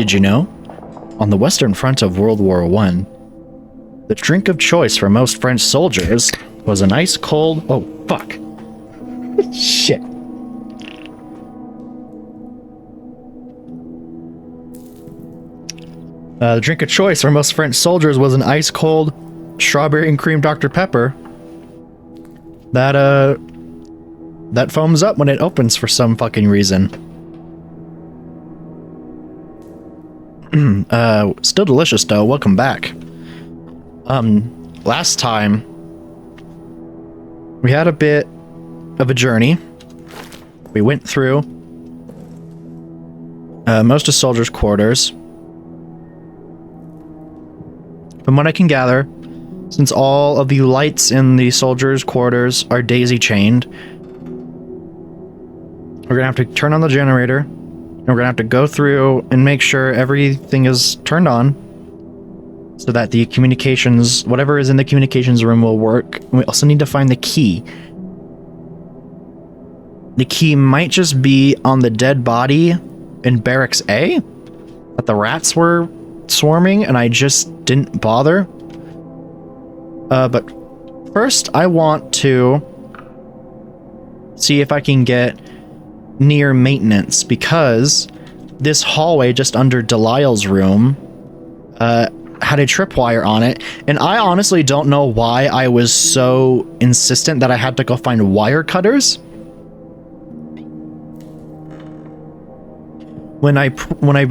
Did you know? On the Western Front of World War I, the drink of choice for most French soldiers was an ice cold... Oh, fuck. Shit. The drink of choice for most French soldiers was an ice cold strawberry and cream Dr. Pepper. That foams up when it opens for some fucking reason. Still delicious though. Welcome back. Last time we had a bit of a journey. We went through most of soldiers' quarters. From what I can gather, since all of the lights in the soldiers' quarters are daisy-chained, we're gonna have to turn on the generator, and we're gonna have to go through and make sure everything is turned on, so that the communications, whatever is in the communications room, will work. We also need to find the key. The key might just be on the dead body in Barracks A, but the rats were swarming, and I just didn't bother. But first, I want to see if I can get near maintenance, because this hallway just under Delisle's room had a tripwire on it, and I honestly don't know why I was so insistent that I had to go find wire cutters. When I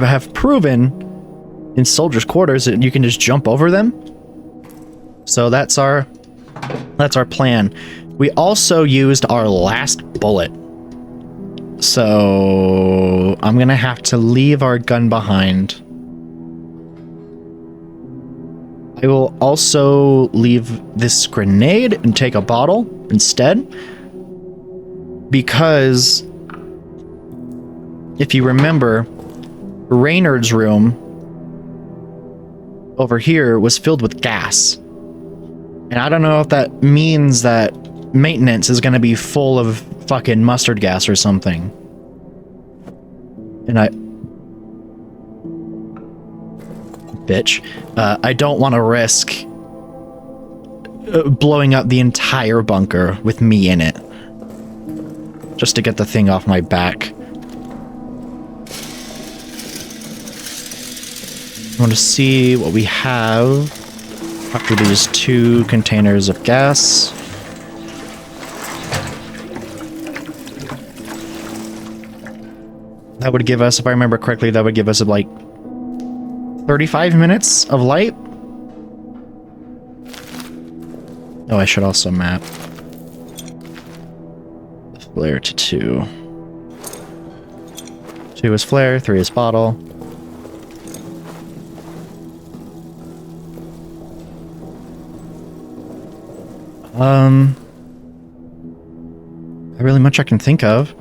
have proven in soldiers' quarters that you can just jump over them. So that's our plan. We also used our last bullet. So I'm gonna have to leave our gun behind. I will also leave this grenade and take a bottle instead, because if you remember, Reynard's room over here was filled with gas. And I don't know if that means that maintenance is going to be full of fucking mustard gas or something. And bitch. I don't want to risk blowing up the entire bunker with me in it. Just to get the thing off my back. I want to see what we have after these 2 containers of gas. That would give us, if I remember correctly, that would give us like 35 minutes of light. Oh, I should also map. Flare to 2. 2 is flare, 3 is bottle. Not really much I can think of.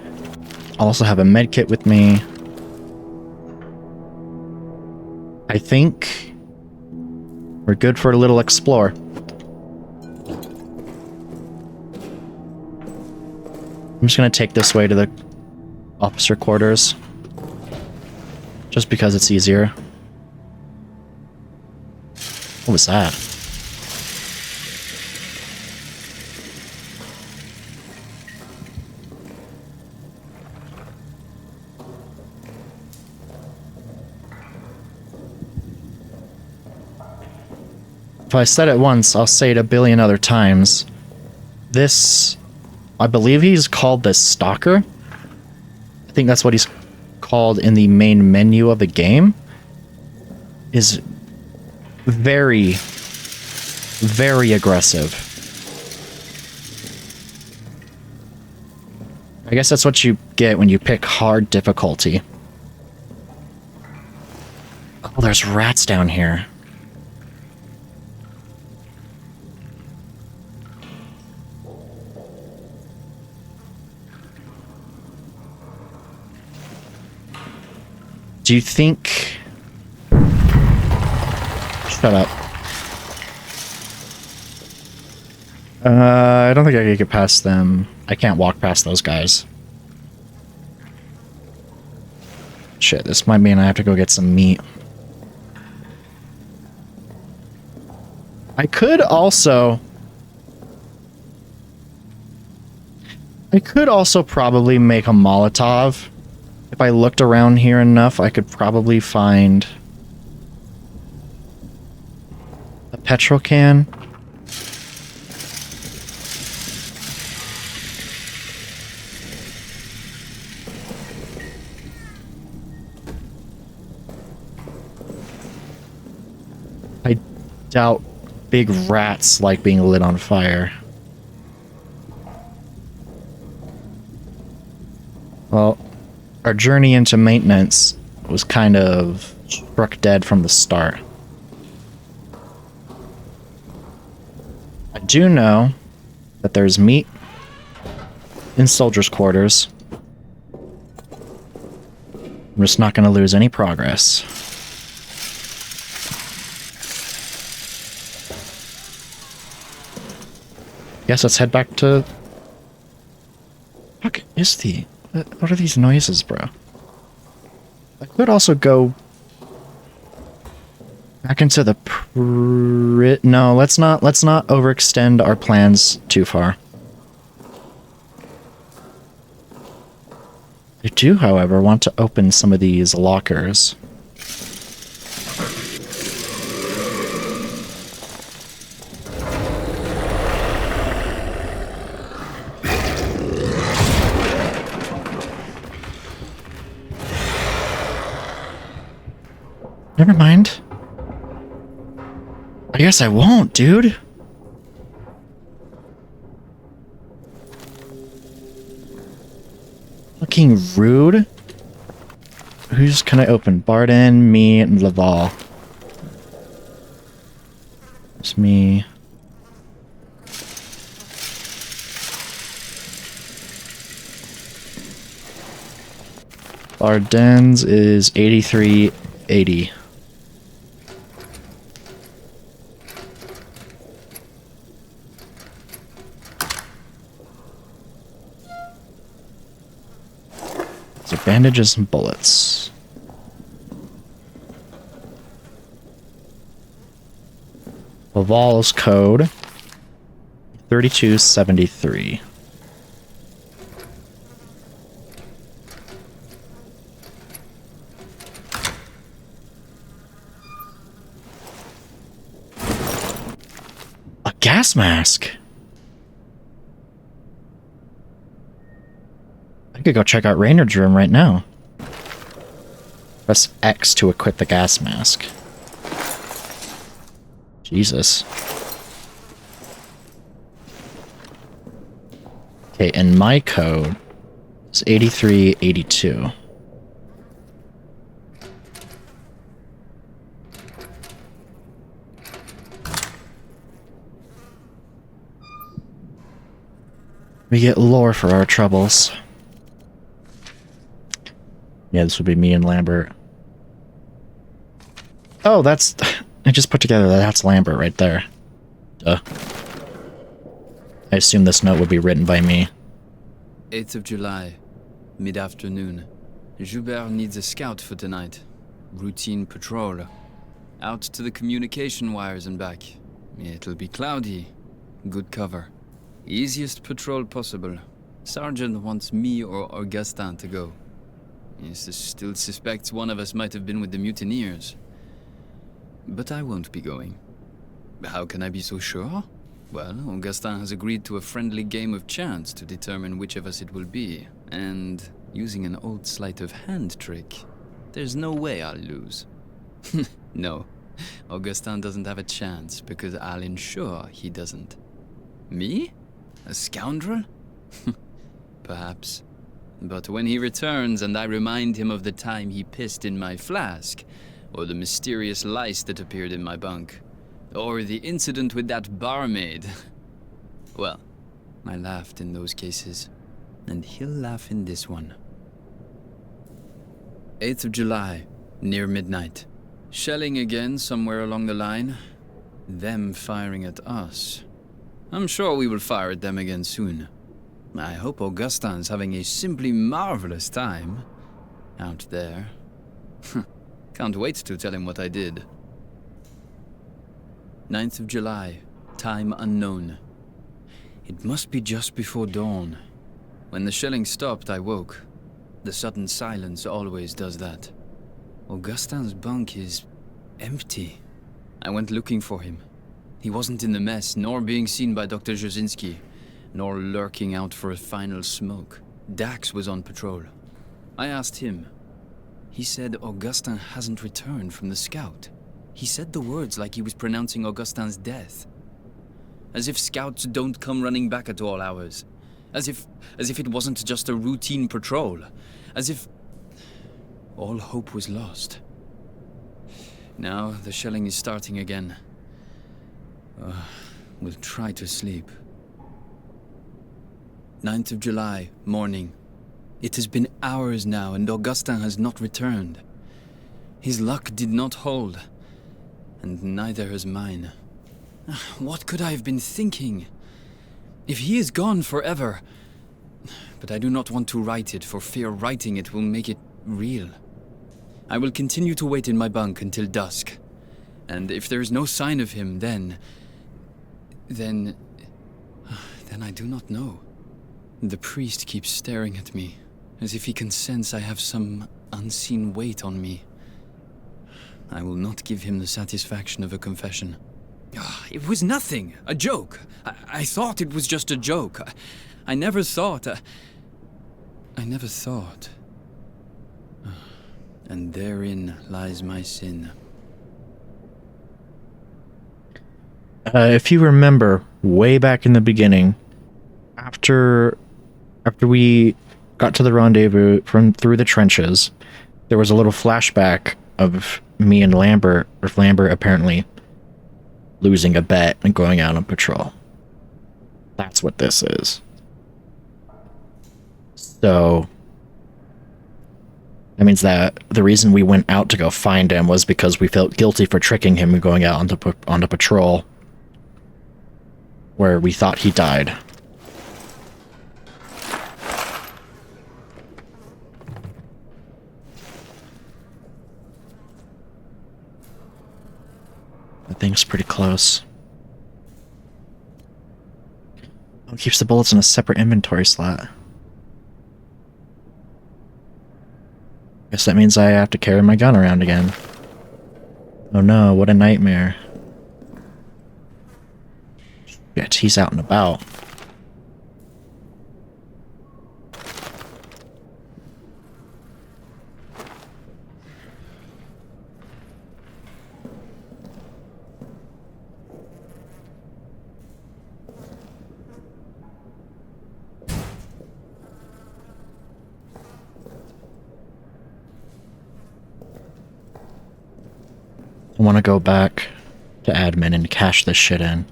I'll also have a med kit with me. I think we're good for a little explore. I'm just gonna take this way to the officer quarters. Just because it's easier. What was that? If I said it once, I'll say it a billion other times. This, I believe he's called the Stalker. I think that's what he's called in the main menu of the game. Is very, very aggressive. I guess that's what you get when you pick hard difficulty. Oh, there's rats down here. Do you think... Shut up. I don't think I can get past them. I can't walk past those guys. Shit, this might mean I have to go get some meat. I could also probably make a Molotov. If I looked around here enough, I could probably find a petrol can. I doubt big rats like being lit on fire. Well, our journey into maintenance was kind of struck dead from the start. I do know that there's meat in soldiers' quarters. I'm just not going to lose any progress. Guess let's head back to... Fuck is the... What are these noises, bro? I could also go back into the no, let's not overextend our plans too far. I do, however, want to open some of these lockers. Never mind. I guess I won't, dude. Fucking rude. Who's can I open? Barden, me, and Laval. It's me. Barden's is 8380. Bandages and bullets. Laval's code 3273. A gas mask. I could go check out Raynard's room right now. Press X to equip the gas mask. Jesus. Okay, and my code is 8382. We get lore for our troubles. Yeah, this would be me and Lambert. Oh, that's... I just put together that that's Lambert right there. Duh. I assume this note would be written by me. 8th of July, mid-afternoon. Joubert needs a scout for tonight. Routine patrol. Out to the communication wires and back. It'll be cloudy. Good cover. Easiest patrol possible. Sergeant wants me or Augustin to go. He still suspects one of us might have been with the mutineers. But I won't be going. How can I be so sure? Well, Augustin has agreed to a friendly game of chance to determine which of us it will be. And using an old sleight of hand trick, there's no way I'll lose. No, Augustin doesn't have a chance because I'll ensure he doesn't. Me? A scoundrel? Perhaps. But when he returns and I remind him of the time he pissed in my flask, or the mysterious lice that appeared in my bunk, or the incident with that barmaid, well, I laughed in those cases, and he'll laugh in this one. 8th of July, near midnight. Shelling again somewhere along the line. Them firing at us. I'm sure we will fire at them again soon. I hope Augustin's having a simply marvelous time out there Can't wait to tell him what I did. 9th of July, time unknown. It must be just before dawn. When the shelling stopped, I woke. The sudden silence always does that. Augustin's bunk is empty. I went looking for him. He wasn't in the mess, nor being seen by Dr. Jasinski, nor lurking out for a final smoke. Dax was on patrol. I asked him. He said Augustin hasn't returned from the scout. He said the words like he was pronouncing Augustin's death. As if scouts don't come running back at all hours. As if it wasn't just a routine patrol. As if all hope was lost. Now the shelling is starting again. We'll try to sleep. 9th of July, morning. It has been hours now and Augustin has not returned. His luck did not hold. And neither has mine. What could I have been thinking? If he is gone forever... But I do not want to write it, for fear writing it will make it real. I will continue to wait in my bunk until dusk. And if there is no sign of him, then I do not know. The priest keeps staring at me, as if he can sense I have some unseen weight on me. I will not give him the satisfaction of a confession. It was nothing, a joke. I thought it was just a joke. I never thought... And therein lies my sin. If you remember, way back in the beginning, after we got to the rendezvous from through the trenches, there was a little flashback of me and Lambert, or Lambert apparently losing a bet and going out on patrol. That's what this is. So that means that the reason we went out to go find him was because we felt guilty for tricking him and going out onto patrol where we thought he died. That thing's pretty close. Oh, it keeps the bullets in a separate inventory slot. Guess that means I have to carry my gun around again. Oh no, what a nightmare. Shit, he's out and about. I want to go back to admin and cash this shit in.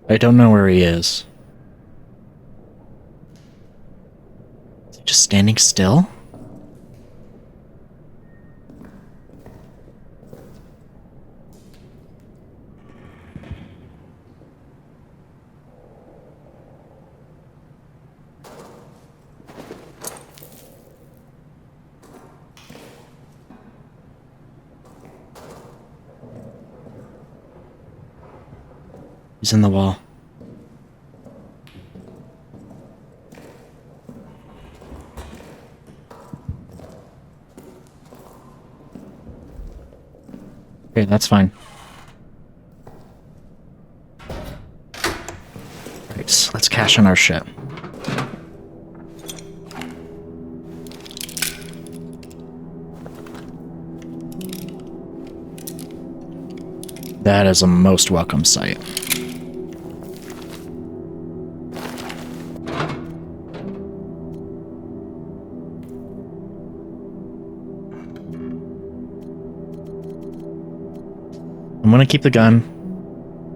I don't know where he is. Just standing still? He's in the wall. Okay, that's fine. Right, let's cash in our shit. That is a most welcome sight. I'm gonna keep the gun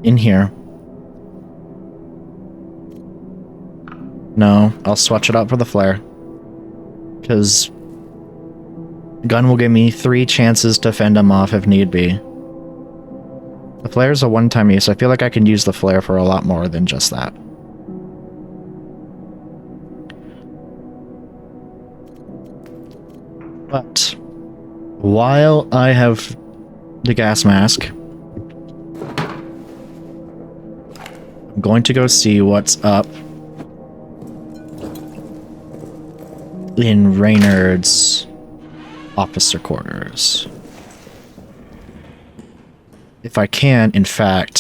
in here. No, I'll switch it up for the flare. Because gun will give me 3 chances to fend him off if need be. The flare is a one-time use. I feel like I can use the flare for a lot more than just that. But while I have the gas mask, I'm going to go see what's up in Reynard's officer quarters. If I can, in fact,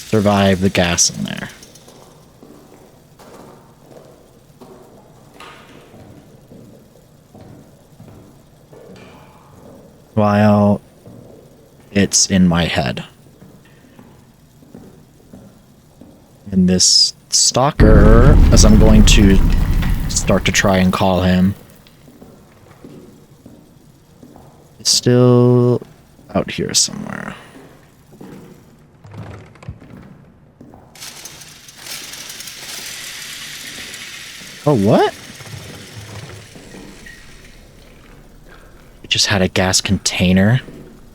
survive the gas in there. While it's in my head. And this stalker, as I'm going to start to try and call him, is still out here somewhere. Oh, what? We just had a gas container?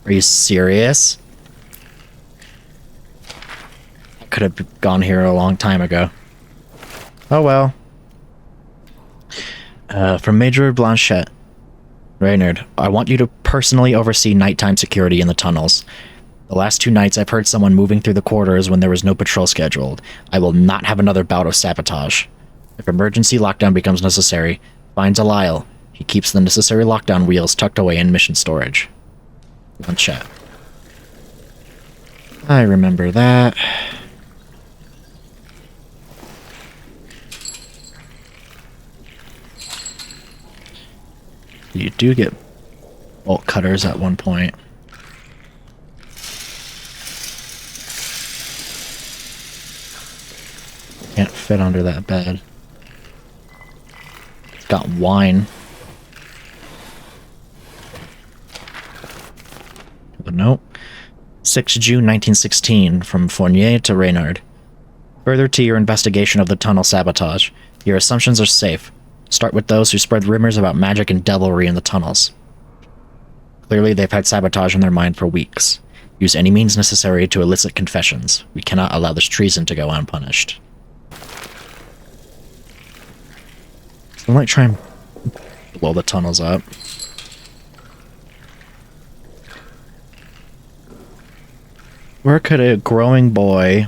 Are you serious? I could have gone here a long time ago. Oh well. From Major Blanchette. Reynard, I want you to personally oversee nighttime security in the tunnels. The last 2 nights I've heard someone moving through the corridors when there was no patrol scheduled. I will not have another bout of sabotage. If emergency lockdown becomes necessary, find Delisle. He keeps the necessary lockdown wheels tucked away in mission storage. Blanchette. I remember that. You do get bolt cutters at one point. Can't fit under that bed. It's got wine. But nope. 6 June 1916, from Fournier to Reynard. Further to your investigation of the tunnel sabotage, your assumptions are safe. Start with those who spread rumors about magic and devilry in the tunnels. Clearly, they've had sabotage on their mind for weeks. Use any means necessary to elicit confessions. We cannot allow this treason to go unpunished. I might try and blow the tunnels up. Where could a growing boy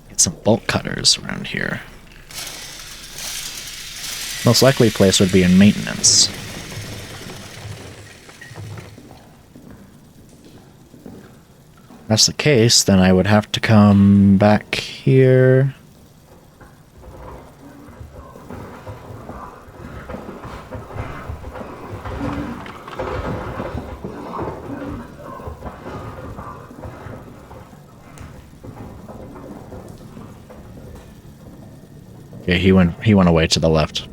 get some bolt cutters around here? Most likely place would be in maintenance. If that's the case, then I would have to come back here. Okay, he went away to the left.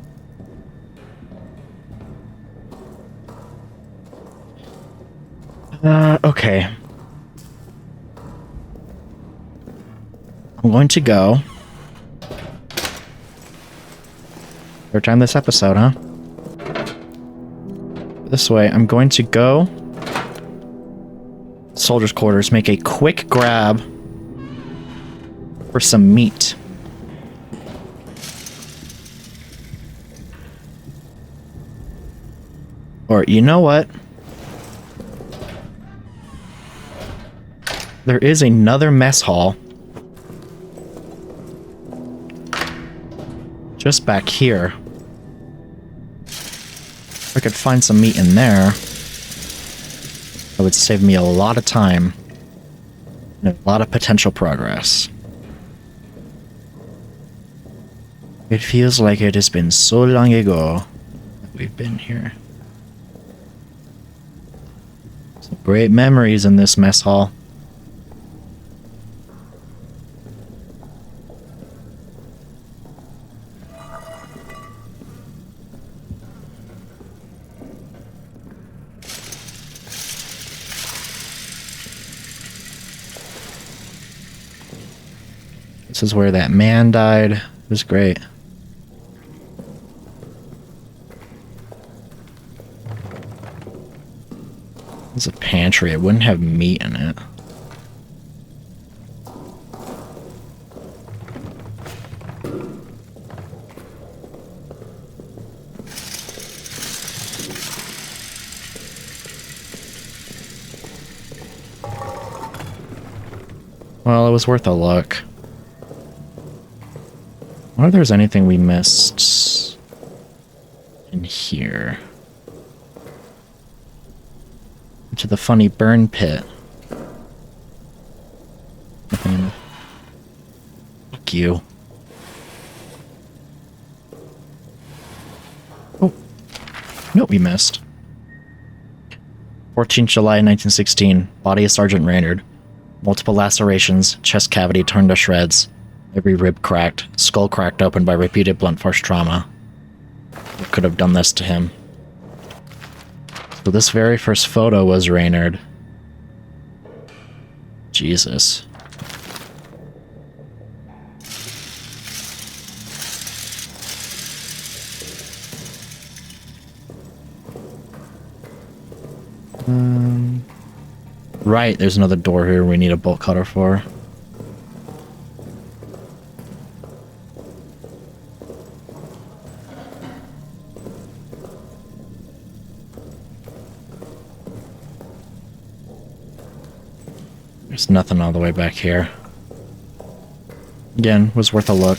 Okay. I'm going to go. Third time this episode, huh? This way, I'm going to go. Soldiers' quarters, make a quick grab for some meat. Or, you know what? There is another mess hall. Just back here. If I could find some meat in there, that would save me a lot of time and a lot of potential progress. It feels like it has been so long ago that we've been here. Some great memories in this mess hall. This is where that man died. It was great. It's a pantry. It wouldn't have meat in it. Well, it was worth a look. I wonder if there's anything we missed in here. Into the funny burn pit. Nothing. Fuck you. Oh. No, we missed. 14th July 1916. Body of Sergeant Raynard. Multiple lacerations, chest cavity torn to shreds. Every rib cracked, skull cracked open by repeated blunt force trauma. What could have done this to him? So this very first photo was Raynard. Jesus. Right, there's another door here we need a bolt cutter for. There's nothing all the way back here. Again, was worth a look.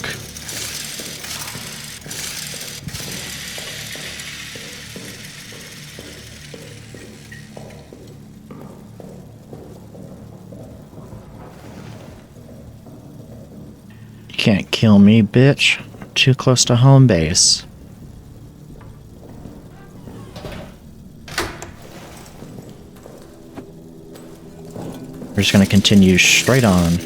You can't kill me, bitch. I'm too close to home base. We're just gonna continue straight on.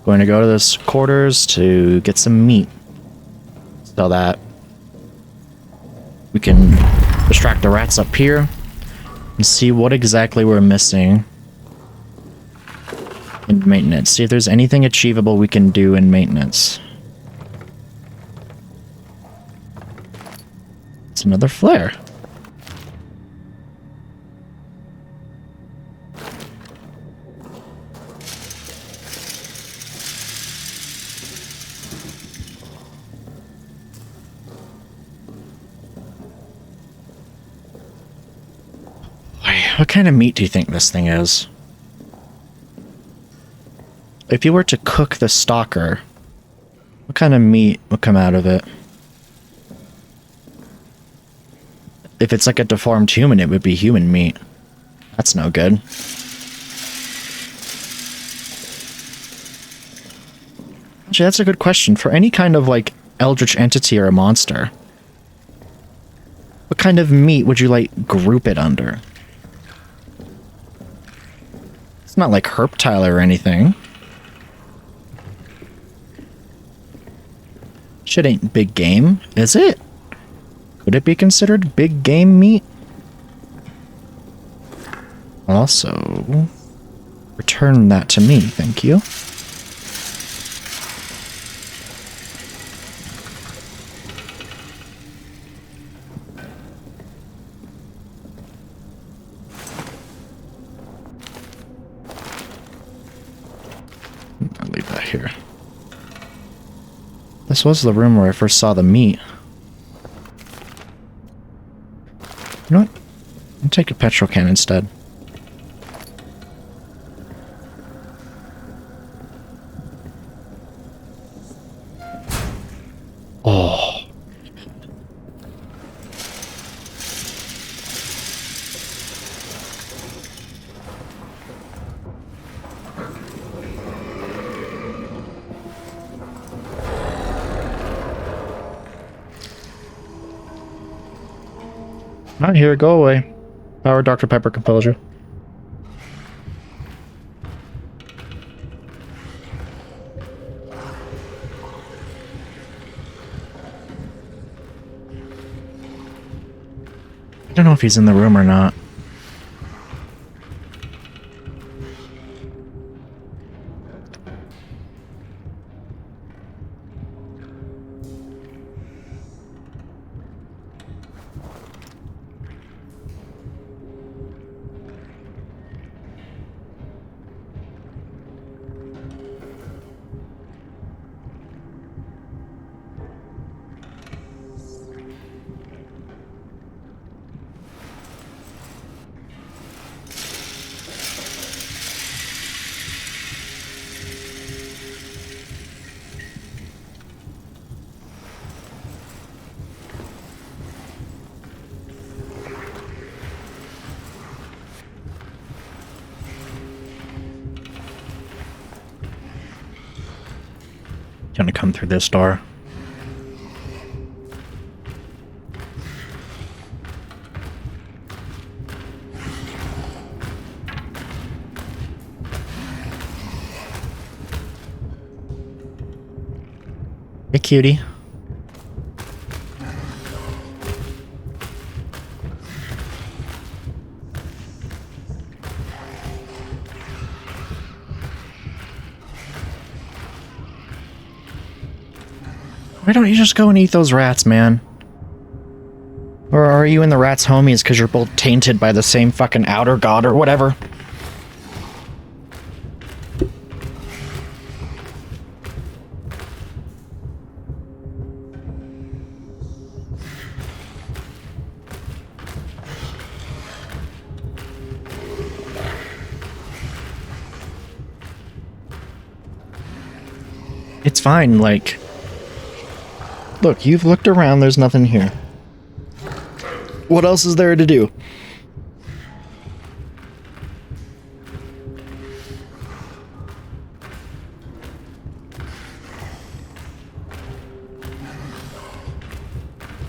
Going to go to this quarters to get some meat so that we can distract the rats up here and see what exactly we're missing in maintenance. See if there's anything achievable we can do in maintenance. It's another flare. What kind of meat do you think this thing is? If you were to cook the stalker, what kind of meat would come out of it? If it's like a deformed human, it would be human meat. That's no good. Actually, that's a good question. For any kind of, like, eldritch entity or a monster, what kind of meat would you, like, group it under? It's not like herptile or anything. Shit ain't big game, is it? Could it be considered big game meat? Also, return that to me, thank you. I'll leave that here. This was the room where I first saw the meat. You know what? I'll take a petrol can instead. Oh. Not here, go away. Power Dr. Pepper compels you. I don't know if he's in the room or not. Gonna come through this door. Hey, cutie. Why don't you just go and eat those rats, man? Or are you and the rats homies because you're both tainted by the same fucking outer god or whatever? It's fine, like... Look, you've looked around, there's nothing here. What else is there to do?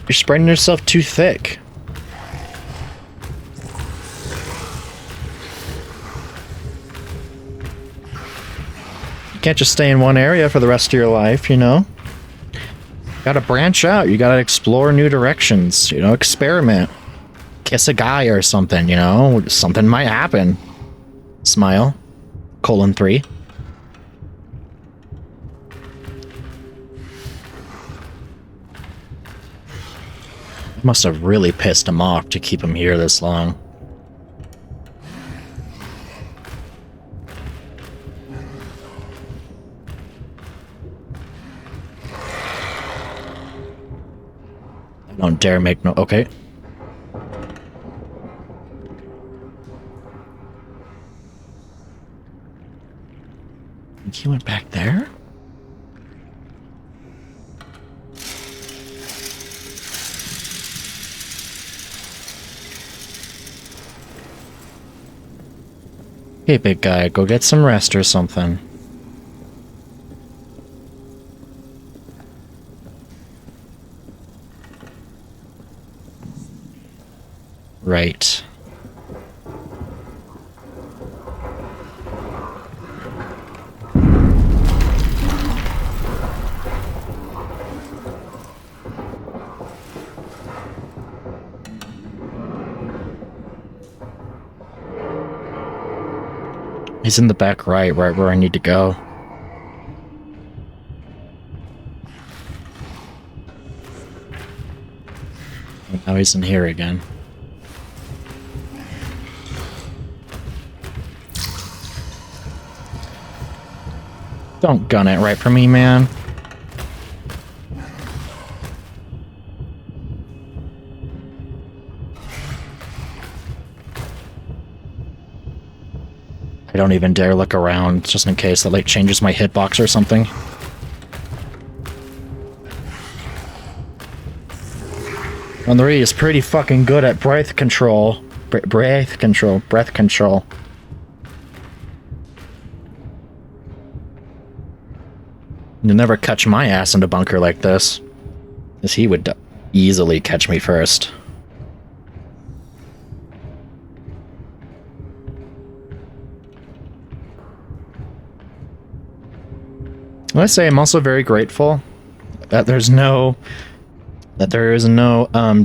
You're spreading yourself too thick. You can't just stay in one area for the rest of your life, you know? Gotta branch out. You gotta explore new directions. You know, experiment. Kiss a guy or something, you know? Something might happen. Smile. :3. Must have really pissed him off to keep him here this long. Don't dare make no... Okay. I think he went back there? Hey, big guy, go get some rest or something. Right. He's in the back right where I need to go. And now he's in here again. Don't gun it right for me, man. I don't even dare look around, just in case that, like, changes my hitbox or something. Henri is pretty fucking good at breath control. Breath control. You'll never catch my ass in a bunker like this. As he would easily catch me first. I say I'm also very grateful that there is no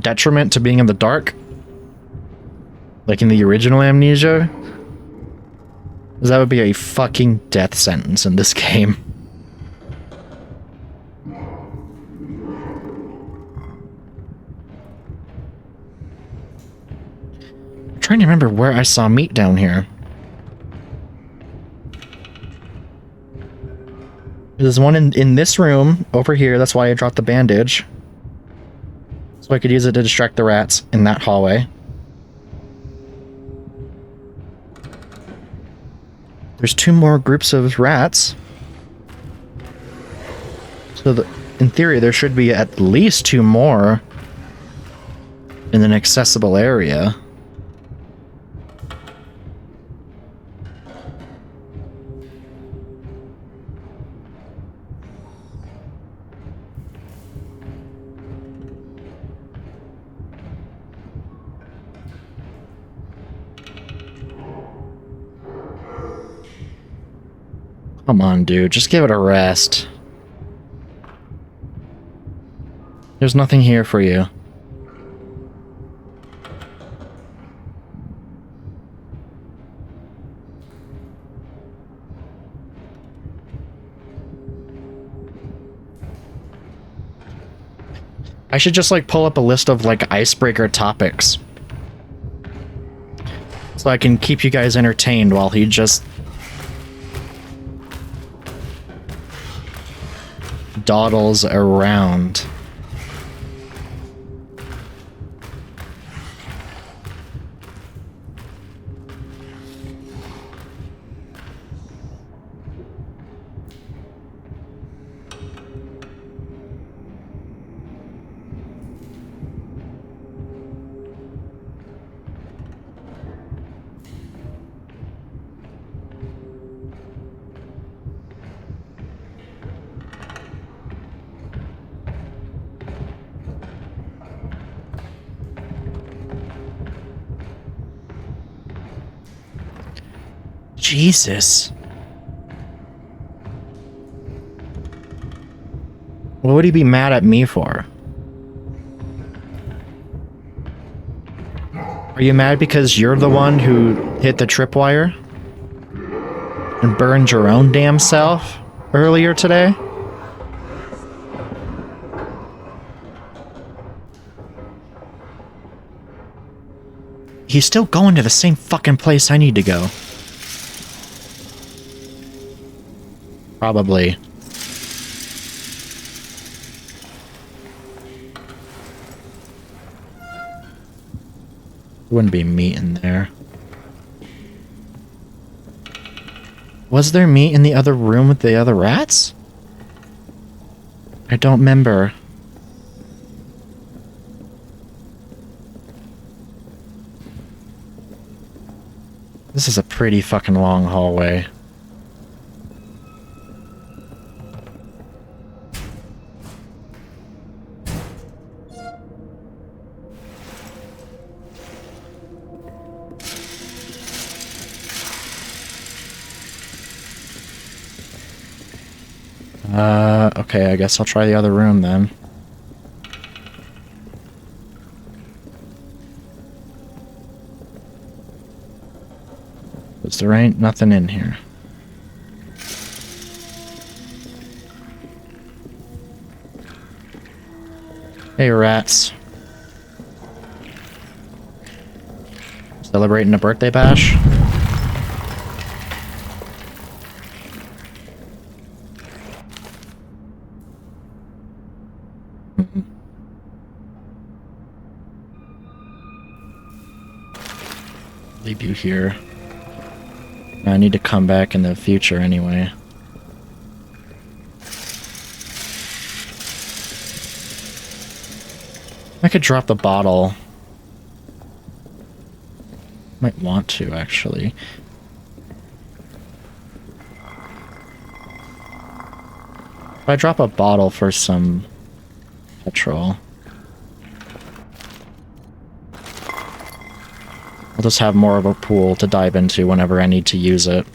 detriment to being in the dark. Like in the original Amnesia? 'Cause that would be a fucking death sentence in this game. I'm trying to remember where I saw meat down here. There's one in this room over here. That's why I dropped the bandage. So I could use it to distract the rats in that hallway. There's 2 more groups of rats. So in theory, there should be at least 2 more in an accessible area. Come on, dude. Just give it a rest. There's nothing here for you. I should just, like, pull up a list of, like, icebreaker topics. So I can keep you guys entertained while he just dawdles around. Jesus. What would he be mad at me for? Are you mad because you're the one who hit the tripwire? And burned your own damn self earlier today? He's still going to the same fucking place I need to go. Probably. Wouldn't be meat in there. Was there meat in the other room with the other rats? I don't remember. This is a pretty fucking long hallway. Okay, I guess I'll try the other room then. Because there ain't nothing in here. Hey, rats. Celebrating a birthday bash? Leave you here. I need to come back in the future anyway. I could drop the bottle. Might want to, actually. If I drop a bottle for some petrol, I'll just have more of a pool to dive into whenever I need to use it.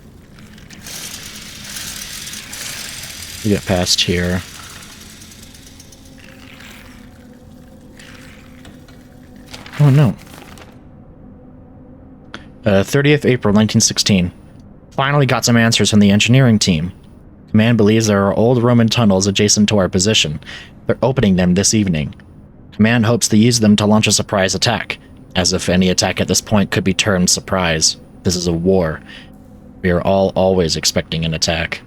We get past here. Oh no. 30th April 1916. Finally got some answers from the engineering team. Command believes there are old Roman tunnels adjacent to our position. They're opening them this evening. Command hopes to use them to launch a surprise attack, as if any attack at this point could be termed surprise. This is a war. We are all always expecting an attack.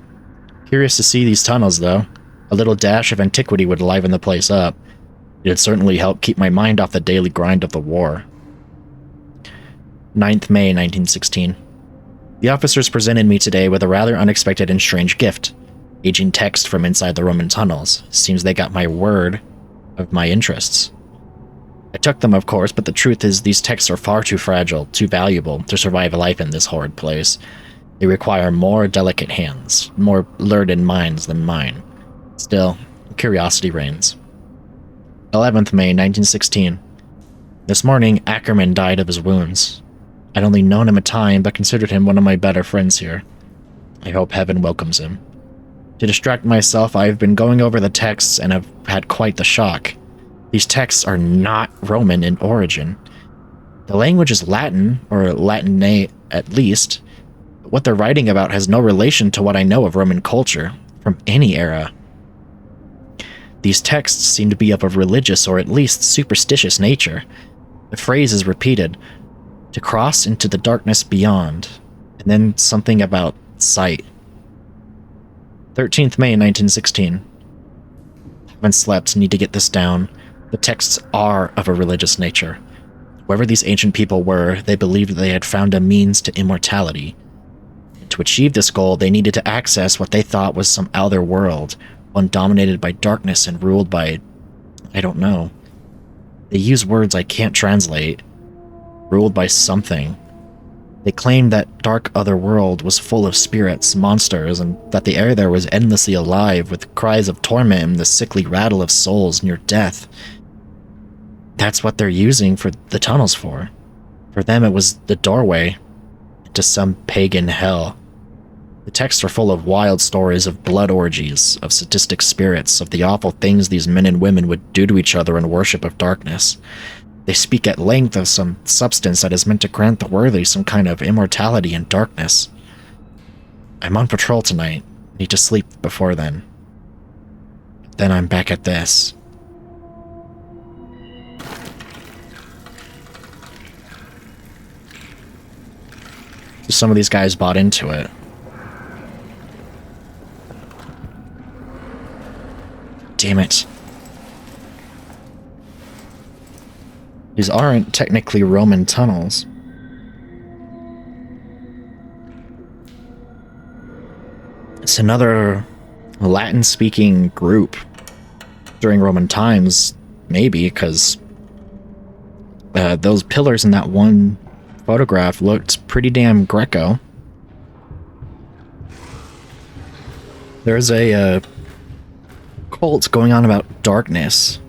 Curious to see these tunnels, though. A little dash of antiquity would liven the place up. It'd certainly help keep my mind off the daily grind of the war. 9th May 1916. The officers presented me today with a rather unexpected and strange gift. Aging text from inside the Roman tunnels. Seems they got my word of my interests. I took them, of course, but the truth is these texts are far too fragile, too valuable to survive life in this horrid place. They require more delicate hands, more learned minds than mine. Still, curiosity reigns. 11th May 1916. This morning, Ackerman died of his wounds. I'd only known him a time, but considered him one of my better friends here. I hope heaven welcomes him. To distract myself, I have been going over the texts and have had quite the shock. These texts are not Roman in origin. The language is Latin, or Latinate at least, but what they're writing about has no relation to what I know of Roman culture, from any era. These texts seem to be of a religious or at least superstitious nature. The phrase is repeated, to cross into the darkness beyond, and then something about sight. 13th May 1916. Haven't slept, need to get this down. The texts are of a religious nature. Whoever these ancient people were, they believed they had found a means to immortality. And to achieve this goal, they needed to access what they thought was some other world, one dominated by darkness and ruled by, I don't know. They use words I can't translate. Ruled by something. They claimed that dark other world was full of spirits, monsters, and that the air there was endlessly alive with cries of torment and the sickly rattle of souls near death. That's what they're using for the tunnels for. For them it was the doorway to some pagan hell. The texts are full of wild stories of blood orgies, of sadistic spirits, of the awful things these men and women would do to each other in worship of darkness. They speak at length of some substance that is meant to grant the worthy some kind of immortality in darkness. I'm on patrol tonight. Need to sleep before then. Then I'm back at this. So some of these guys bought into it. Damn it. These aren't technically Roman tunnels. It's another Latin-speaking group during Roman times, maybe, because those pillars in that one photograph looked pretty damn Greco. There's a cult going on about darkness.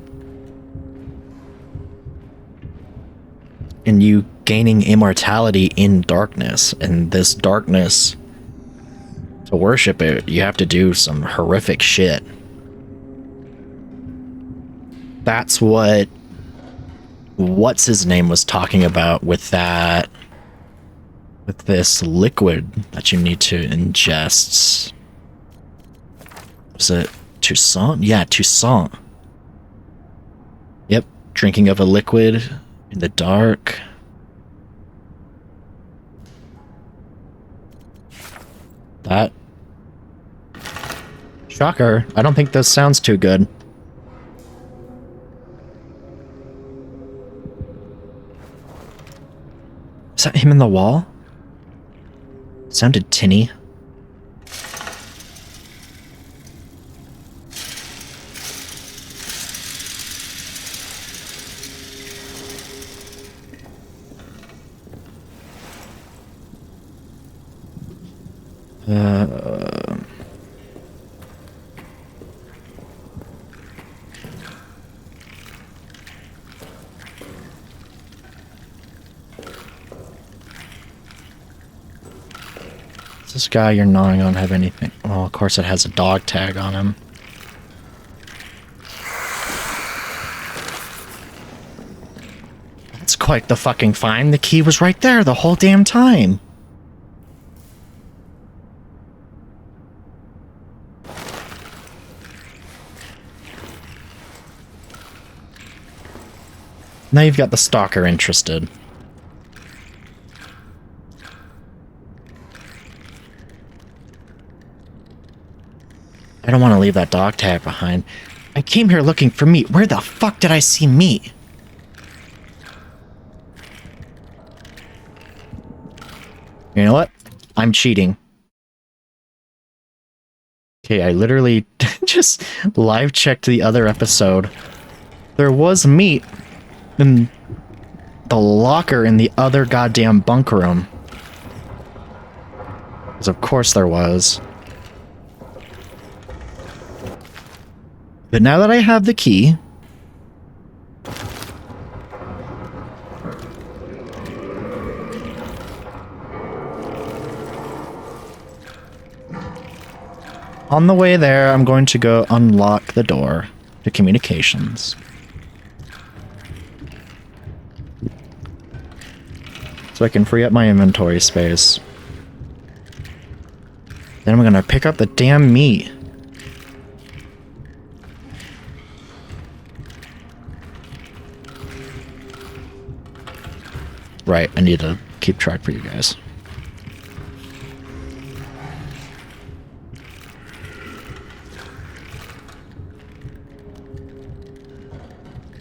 And you gaining immortality in darkness. And this darkness, to worship it, you have to do some horrific shit. That's what's his name was talking about with that, with this liquid that you need to ingest. Was it Toussaint? Yeah, Toussaint. Yep, drinking of a liquid in the dark. That. Shocker. I don't think this sounds too good. Is that him in the wall? Sounded tinny. Does this guy you're gnawing on have anything? Well, of course it has a dog tag on him. That's quite the fucking find. The key was right there the whole damn time. Now you've got the stalker interested. I don't want to leave that dog tag behind. I came here looking for meat. Where the fuck did I see meat? You know what? I'm cheating. Okay, I literally just live checked the other episode. There was meat in the locker in the other goddamn bunk room. Because of course there was. But now that I have the key... on the way there, I'm going to go unlock the door to communications. So I can free up my inventory space. Then I'm gonna pick up the damn meat. Right, I need to keep track for you guys.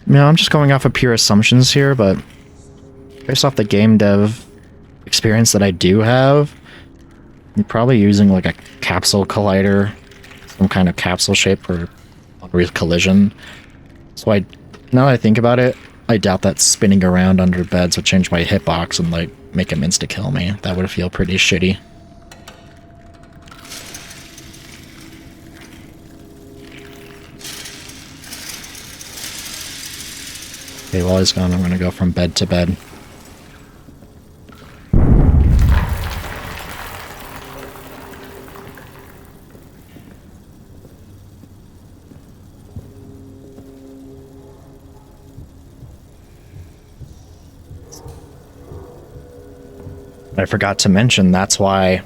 Yeah, I'm just going off of pure assumptions here, but based off the game dev experience that I do have, you're probably using like a capsule collider, some kind of capsule shape for collision. So now that I think about it, I doubt that spinning around under beds would change my hitbox and like make him insta-kill me. That would feel pretty shitty. Okay, while he's gone, I'm gonna go from bed to bed. I forgot to mention, that's why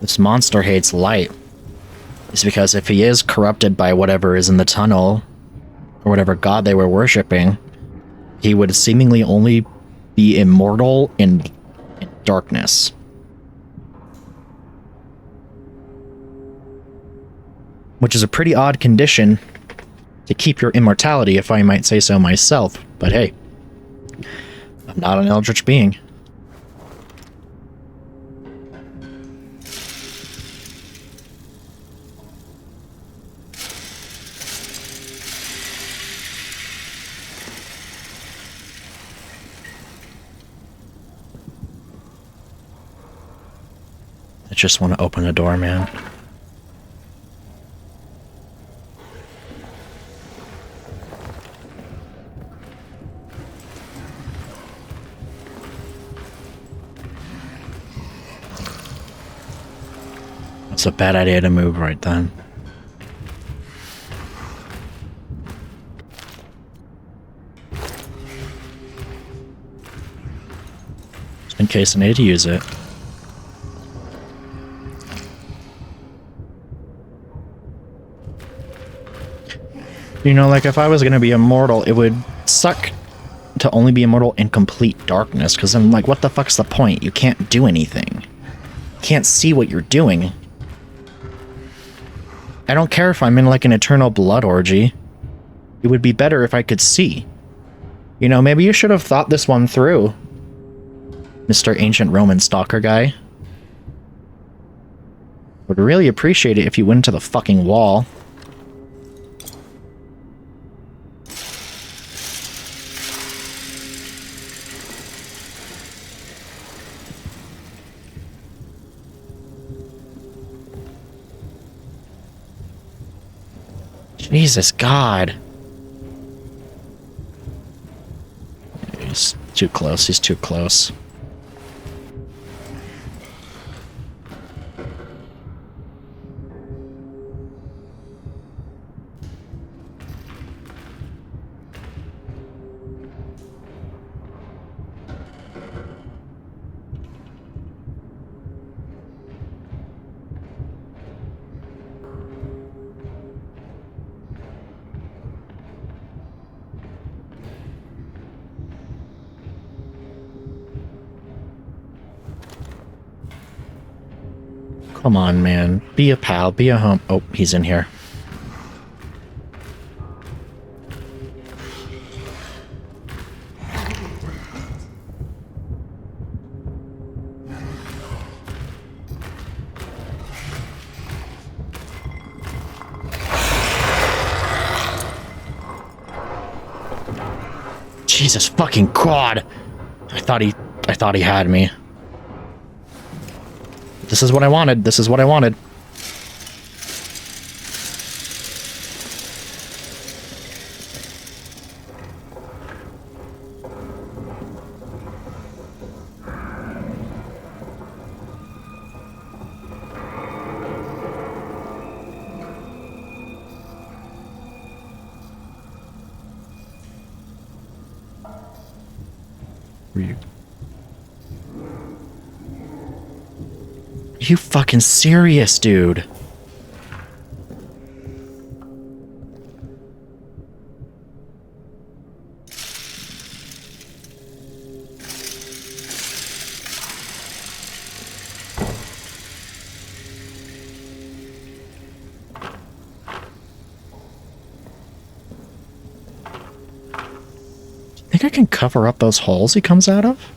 this monster hates light. It's because if he is corrupted by whatever is in the tunnel, or whatever god they were worshipping, he would seemingly only be immortal in darkness. Which is a pretty odd condition to keep your immortality, if I might say so myself. But hey, I'm not an eldritch being. I just want to open a door, man. It's a bad idea to move right then. Just in case I need to use it. You know, like if I was gonna be immortal, it would suck to only be immortal in complete darkness, because I'm like, what the fuck's the point? You can't do anything. You can't see what you're doing. I don't care if I'm in like an eternal blood orgy. It would be better if I could see. You know, maybe you should have thought this one through, Mr. Ancient Roman Stalker guy. Would really appreciate it if you went to the fucking wall. Jesus God. He's too close, he's too close. Come on, man. Be a pal. Be a home. Oh, he's in here. Jesus fucking God! I thought he had me. This is what I wanted. This is what I wanted. Are you fucking serious, dude? Think I can cover up those holes he comes out of?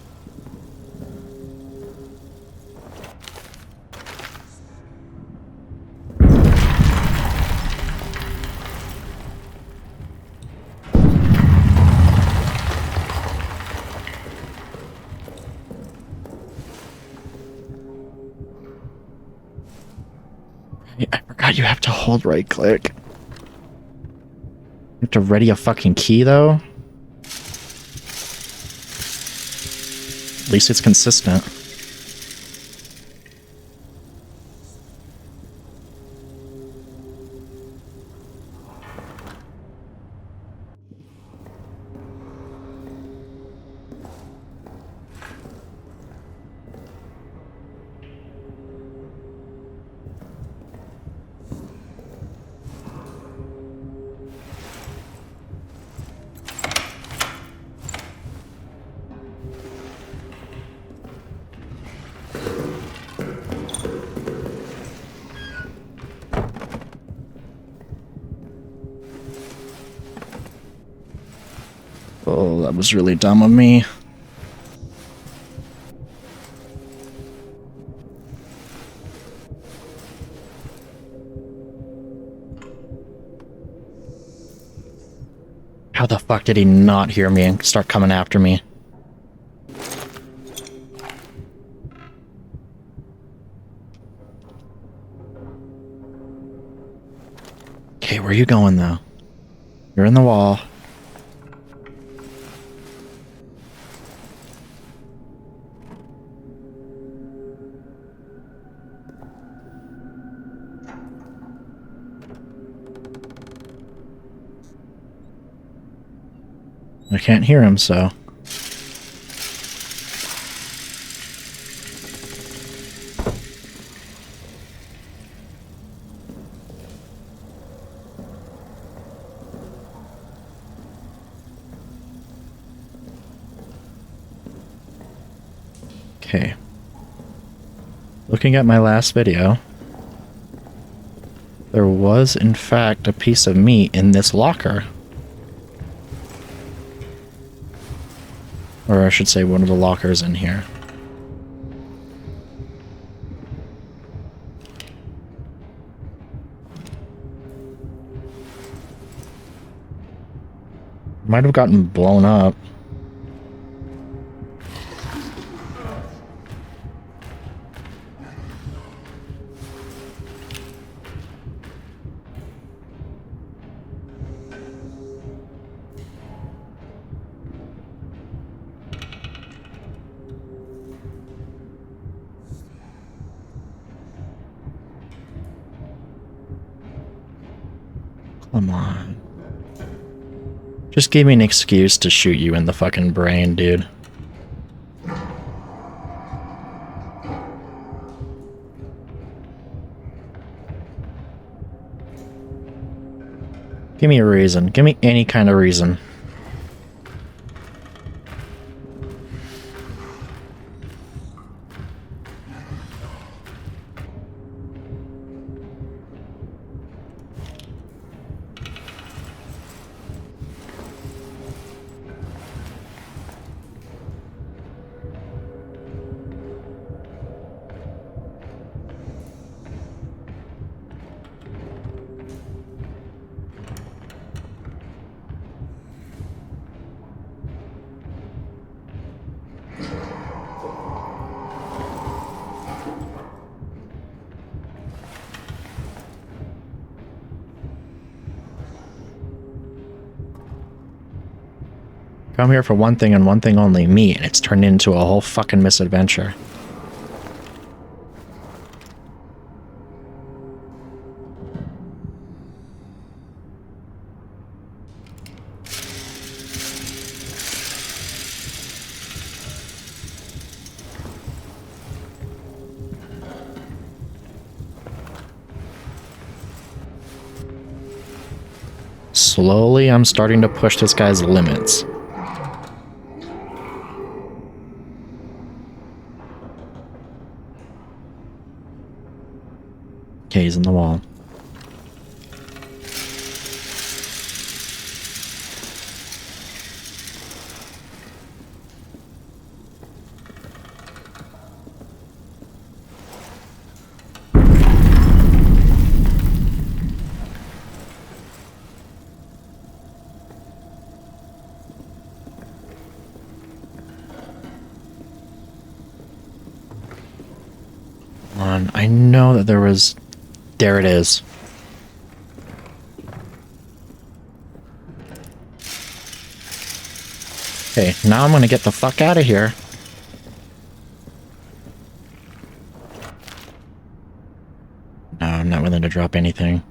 I forgot you have to hold right click. You have to ready a fucking key though. At least it's consistent. Oh, that was really dumb of me. How the fuck did he not hear me and start coming after me? Okay, where are you going though? You're in the wall. I can't hear him, so... Okay. Looking at my last video, there was, in fact, a piece of meat in this locker. Or I should say one of the lockers in here. Might have gotten blown up. Come on. Just give me an excuse to shoot you in the fucking brain, dude. Give me a reason. Give me any kind of reason. Come here for one thing and one thing only, me, and it's turned into a whole fucking misadventure. Slowly, I'm starting to push this guy's limits. Okay, he's in the wall. I know that there was... There it is. Okay, now I'm gonna get the fuck out of here. No, I'm not willing to drop anything.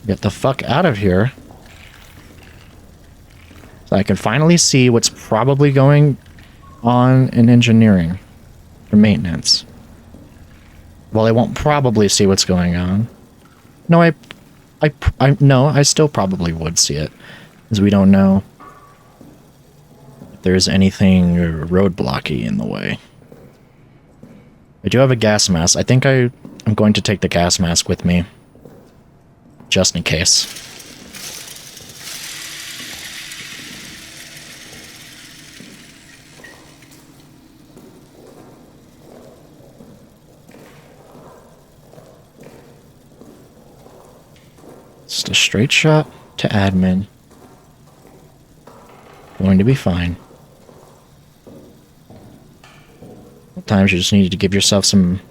Get the fuck out of here. So I can finally see what's probably going on in engineering. For maintenance. Well, I won't probably see what's going on. No, I still probably would see it, because we don't know if there's anything roadblocky in the way. I do have a gas mask. I think I'm going to take the gas mask with me, just in case. Just a straight shot to admin. Going to be fine. Sometimes you just need to give yourself some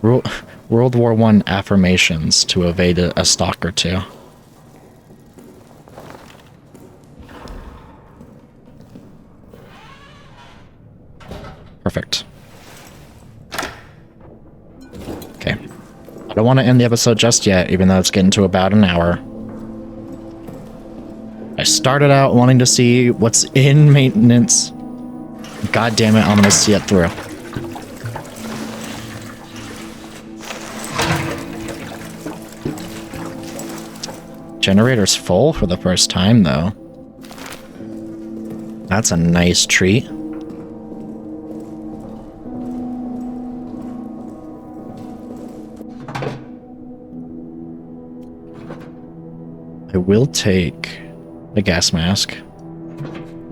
World War I affirmations to evade a stalk or two. Perfect. Okay. I don't want to end the episode just yet, even though it's getting to about an hour. I started out wanting to see what's in maintenance. God damn it, I'm gonna see it through. Generator's full for the first time, though. That's a nice treat. I will take the gas mask.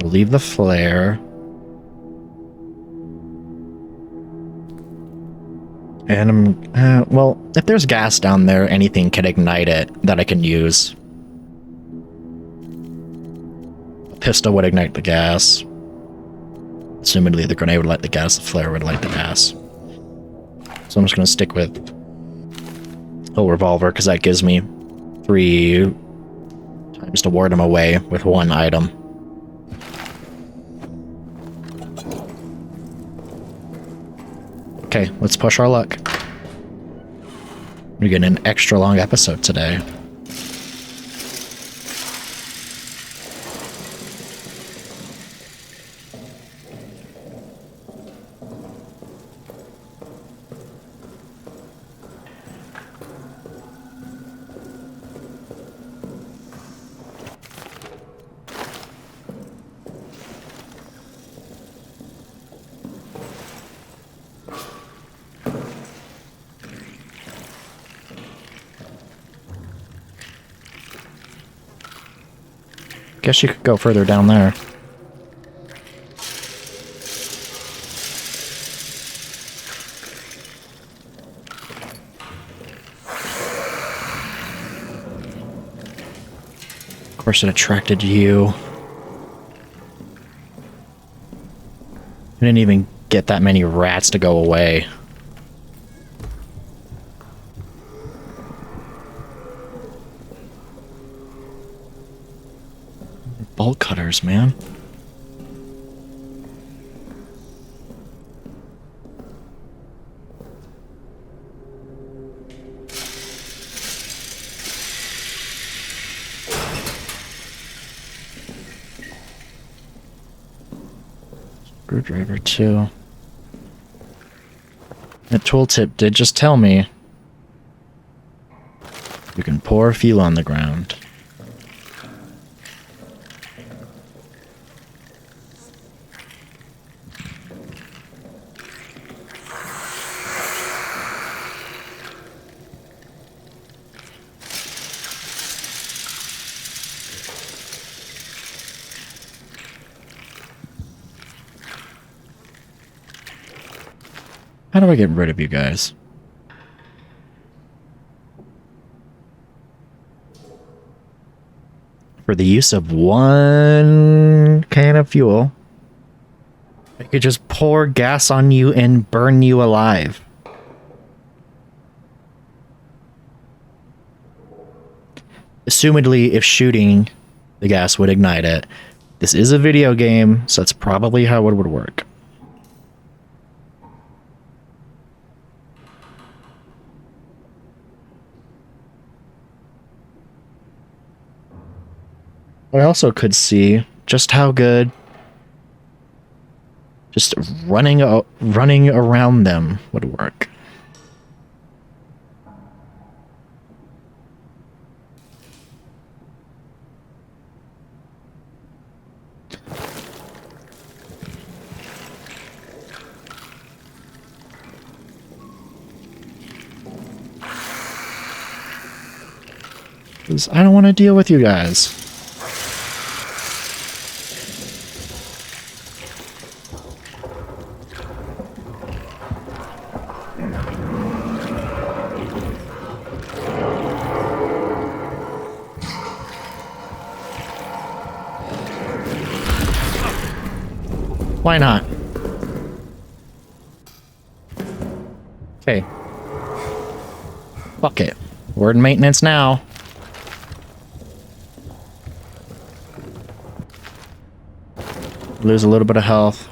We'll leave the flare. And well, if there's gas down there, anything can ignite it that I can use. A pistol would ignite the gas. Assumedly, the grenade would light the gas, the flare would light the gas. So I'm just going to stick with a revolver, because that gives me 3 times to ward him away with 1 item. Okay, let's push our luck. We're getting an extra long episode today. Guess you could go further down there. Of course it attracted you. I didn't even get that many rats to go away. wires, man. Screwdriver too. The tooltip did just tell me you can pour fuel on the ground. How do I get rid of you guys? For the use of 1 can of fuel, I could just pour gas on you and burn you alive. Assumedly, if shooting, the gas would ignite it. This is a video game, so that's probably how it would work. I also could see just how good just running around them would work. Because I don't want to deal with you guys. Why not? Okay. Fuck it. We're in maintenance now. Lose a little bit of health.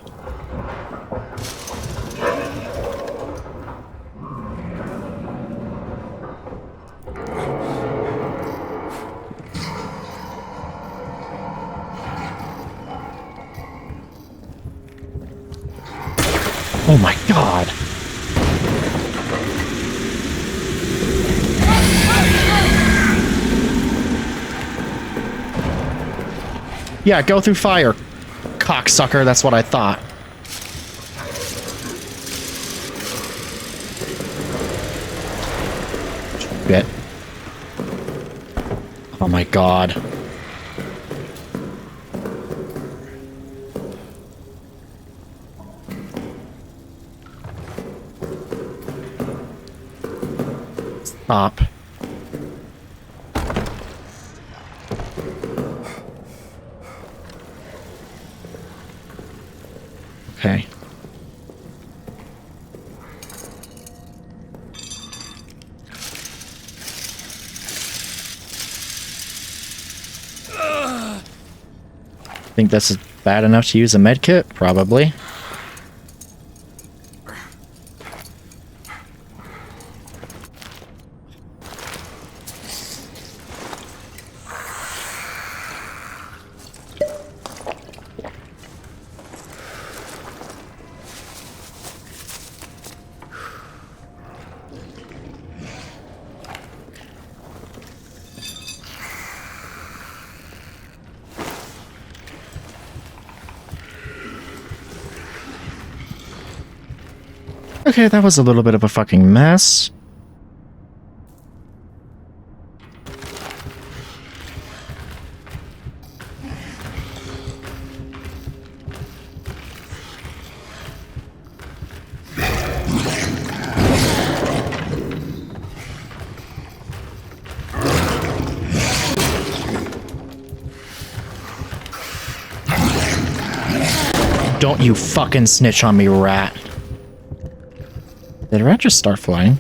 Oh my god. Yeah, go through fire. Cocksucker, that's what I thought. Shit. Oh my god. Stop. Okay. Think this is bad enough to use a med kit? Probably. Okay, that was a little bit of a fucking mess. Don't you fucking snitch on me, rat. Did the rat just start flying?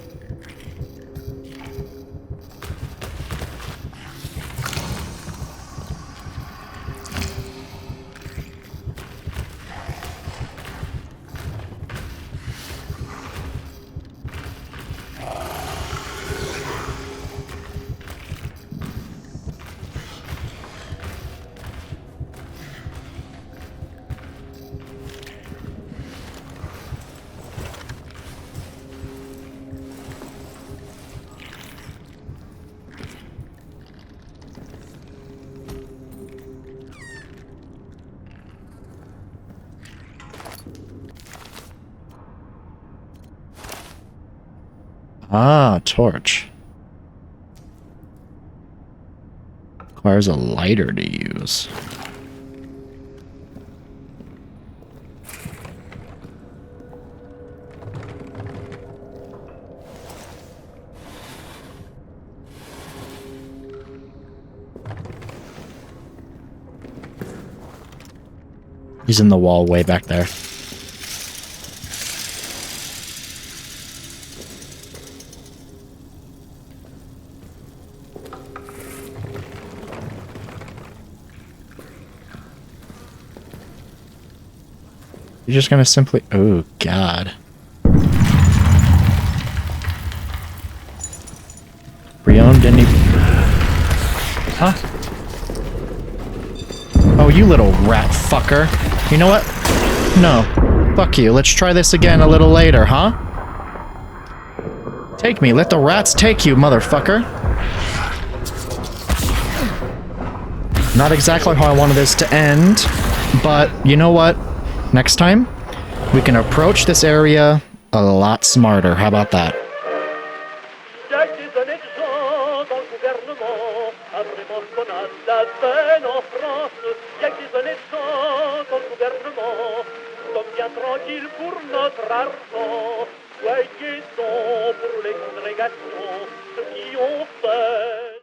Ah, torch. Requires a lighter to use. He's in the wall way back there. You're just gonna simply... Oh, God. Brion didn't even... Huh? Oh, you little rat fucker. You know what? No. Fuck you. Let's try this again a little later, huh? Take me. Let the rats take you, motherfucker. Not exactly how I wanted this to end, but you know what? Next time, we can approach this area a lot smarter. How about that? Tranquille pour notre argent, soyez donc pour l'extrégation, ceux qui ont fait